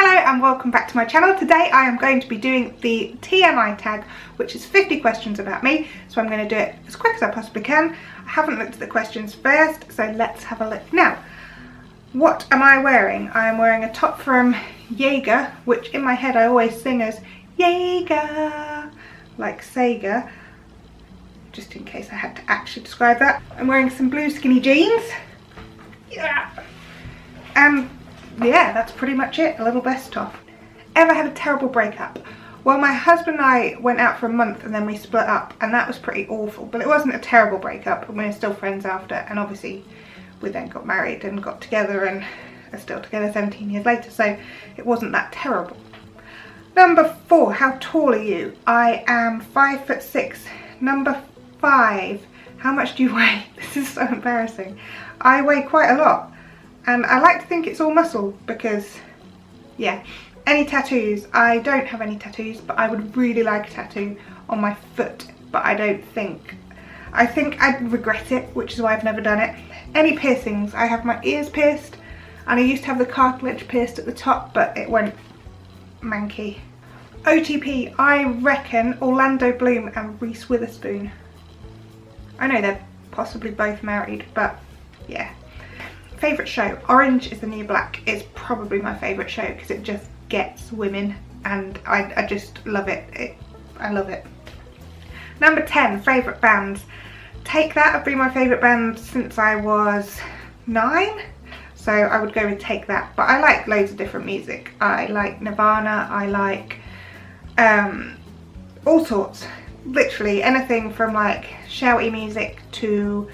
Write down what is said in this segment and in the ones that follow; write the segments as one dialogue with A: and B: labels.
A: Hello and welcome back to my channel. Today I am going to be doing the TMI tag, which is 50 questions about me. So I'm going to do it as quick as I possibly can. I haven't looked at the questions first, so let's have a look now. What am I wearing? I am wearing a top from Jaeger, which in my head I always sing as Jaeger, like Sega, just in case I had to actually describe that. I'm wearing some blue skinny jeans. Yeah. Yeah, that's pretty much it, a little vest top. Ever had a terrible breakup? Well, my husband and I went out for a month and then we split up, and that was pretty awful, but it wasn't a terrible breakup and we were still friends after, and obviously we then got married and got together and are still together 17 years later, so it wasn't that terrible. Number 4, how tall are you? I am 5'6". Number 5, how much do you weigh? This is so embarrassing. I weigh quite a lot. And I like to think it's all muscle because, yeah. Any tattoos? I don't have any tattoos, but I would really like a tattoo on my foot, but I don't think. I think I'd regret it, which is why I've never done it. Any piercings? I have my ears pierced, and I used to have the cartilage pierced at the top, but it went manky. OTP, I reckon Orlando Bloom and Reese Witherspoon. I know they're possibly both married, but yeah. Favourite show? Orange is the New Black is probably my favourite show because it just gets women and I just love it. I love it. Number 10, favourite bands. Take That have been my favourite band since I was 9, so I would go with Take That, but I like loads of different music. I like Nirvana, I like all sorts, literally anything from like shouty music to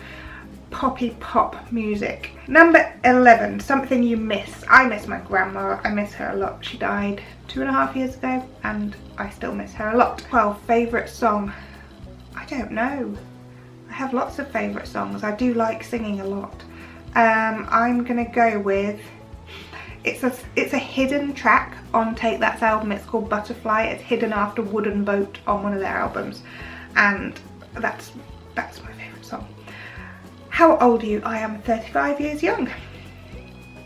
A: poppy pop music. Number 11, something you miss. I miss my grandma. I miss her a lot. She died 2.5 years ago and I still miss her a lot. 12, favourite song. I don't know. I have lots of favourite songs. I do like singing a lot. I'm gonna go with, it's a hidden track on Take That's album. It's called Butterfly. It's hidden after Wooden Boat on one of their albums, and that's my favourite song. How old are you? I am 35 years young.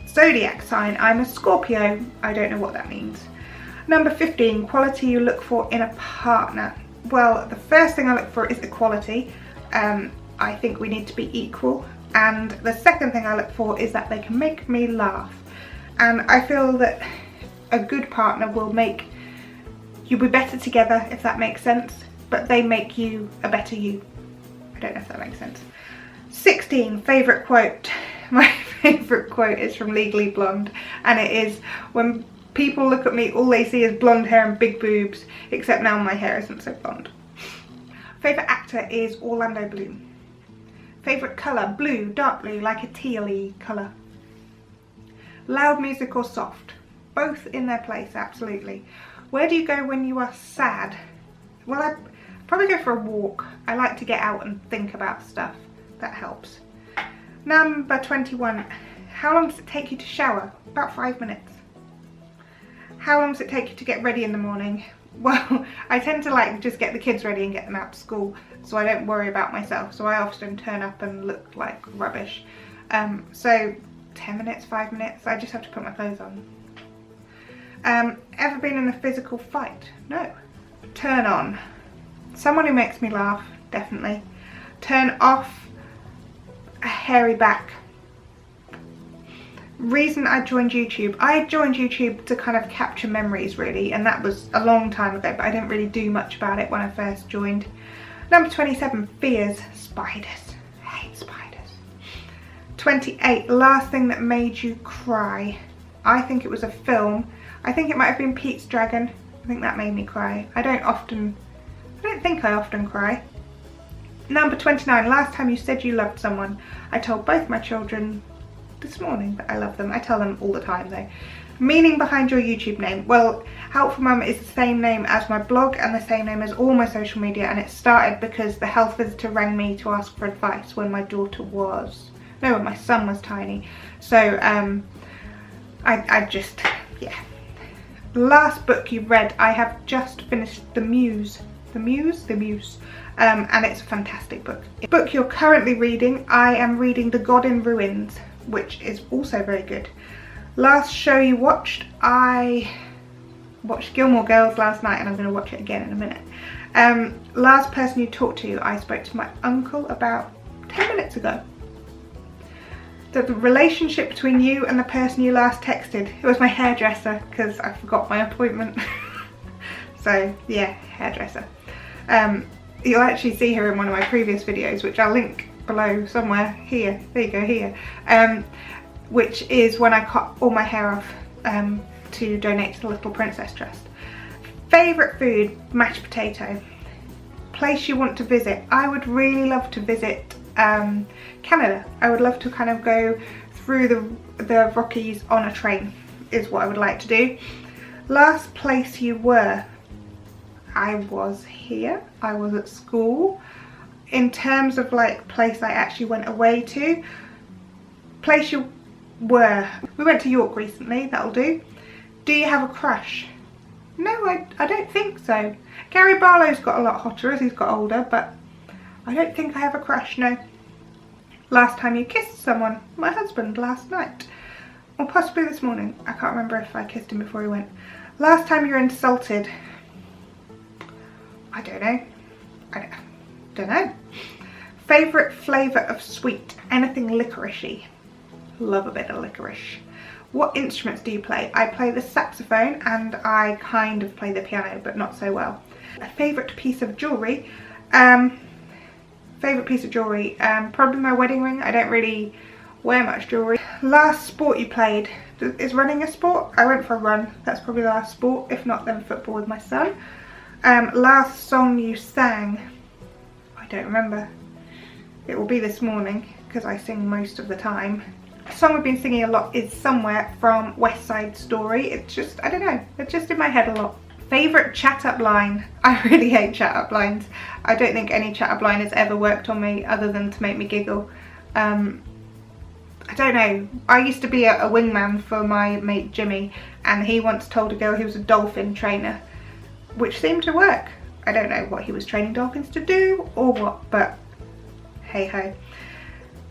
A: Zodiac sign, I'm a Scorpio. I don't know what that means. Number 15, quality you look for in a partner. Well, the first thing I look for is equality. I think we need to be equal. And the second thing I look for is that they can make me laugh. And I feel that a good partner will make you be better together, if that makes sense. But they make you a better you. I don't know if that makes sense. 16, favourite quote. My favourite quote is from Legally Blonde, and it is, when people look at me all they see is blonde hair and big boobs, except now my hair isn't so blonde. Favourite actor is Orlando Bloom. Favourite colour, blue, dark blue, like a tealy colour. Loud music or soft? Both in their place, absolutely. Where do you go when you are sad? Well, I'd probably go for a walk. I like to get out and think about stuff. That helps. Number 21, how long does it take you to shower? About 5 minutes. How long does it take you to get ready in the morning? Well, I tend to like just get the kids ready and get them out to school, so I don't worry about myself, so I often turn up and look like rubbish. So 10 minutes, 5 minutes, I just have to put my clothes on. Ever been in a physical fight? No. Turn on, someone who makes me laugh, definitely. Turn off, a hairy back. Reason I joined YouTube. I joined YouTube to kind of capture memories really, and that was a long time ago, but I didn't really do much about it when I first joined. Number 27, fears. Spiders. I hate spiders. 28, last thing that made you cry. I think it was a film. I think it might have been Pete's Dragon. I think that made me cry. I don't think I often cry. Number 29, last time you said you loved someone. I told both my children this morning that I love them. I tell them all the time though. Meaning behind your YouTube name. Well, Helpful Mum is the same name as my blog and the same name as all my social media, and it started because the health visitor rang me to ask for advice when my daughter was, no, when my son was tiny. So I just, yeah. Last book you read, I have just finished The Muse. The Muse? The Muse. And it's a fantastic book. The book you're currently reading, I am reading The God in Ruins, which is also very good. Last show you watched, I watched Gilmore Girls last night and I'm going to watch it again in a minute. Last person you talked to, I spoke to my uncle about 10 minutes ago. The relationship between you and the person you last texted, it was my hairdresser because I forgot my appointment. So yeah, hairdresser. You'll actually see her in one of my previous videos, which I'll link below somewhere. Here, there you go, here. Which is when I cut all my hair off to donate to the Little Princess Trust. Favourite food, mashed potato. Place you want to visit, I would really love to visit Canada. I would love to kind of go through the Rockies on a train, is what I would like to do. Last place you were, I was here, I was at school. In terms of like place I actually went away to, place you were, we went to York recently, that'll do. Do you have a crush? No, I don't think so. Gary Barlow's got a lot hotter as he's got older, but I don't think I have a crush, no. Last time you kissed someone, my husband last night. Or possibly this morning, I can't remember if I kissed him before he went. Last time you were insulted, I don't know. I don't know. Favourite flavour of sweet, anything licoricey. Love a bit of licorice. What instruments do you play? I play the saxophone and I kind of play the piano, but not so well. A favourite piece of jewellery? Favourite piece of jewellery? Probably my wedding ring. I don't really wear much jewellery. Last sport you played? Is running a sport? I went for a run. That's probably the last sport. If not, then football with my son. Last song you sang? I don't remember. It will be this morning because I sing most of the time. A song we've been singing a lot is Somewhere from West Side Story. It's just, I don't know, it's just in my head a lot. Favourite chat up line? I really hate chat up lines. I don't think any chat up line has ever worked on me other than to make me giggle. I don't know, I used to be a wingman for my mate Jimmy, and he once told a girl he was a dolphin trainer, which seemed to work. I don't know what he was training dolphins to do or what, but hey ho.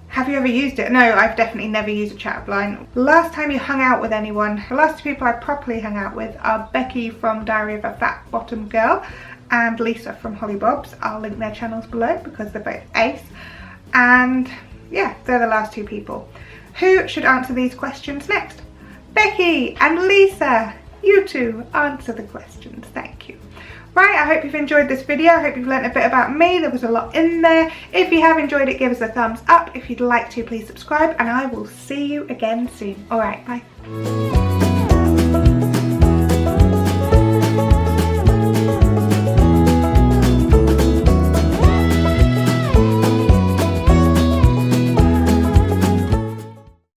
A: Have you ever used it? No, I've definitely never used a chat up line. Last time you hung out with anyone? The last two people I properly hung out with are Becky from Diary of a Fat Bottom Girl and Lisa from Holly Bob's. I'll link their channels below because they're both ace. And yeah, they're the last two people. Who should answer these questions next? Becky and Lisa, you two answer the questions, thank you. Right, I hope you've enjoyed this video. I hope you've learnt a bit about me. There was a lot in there. If you have enjoyed it, give us a thumbs up. If you'd like to, please subscribe, and I will see you again soon. Alright, bye.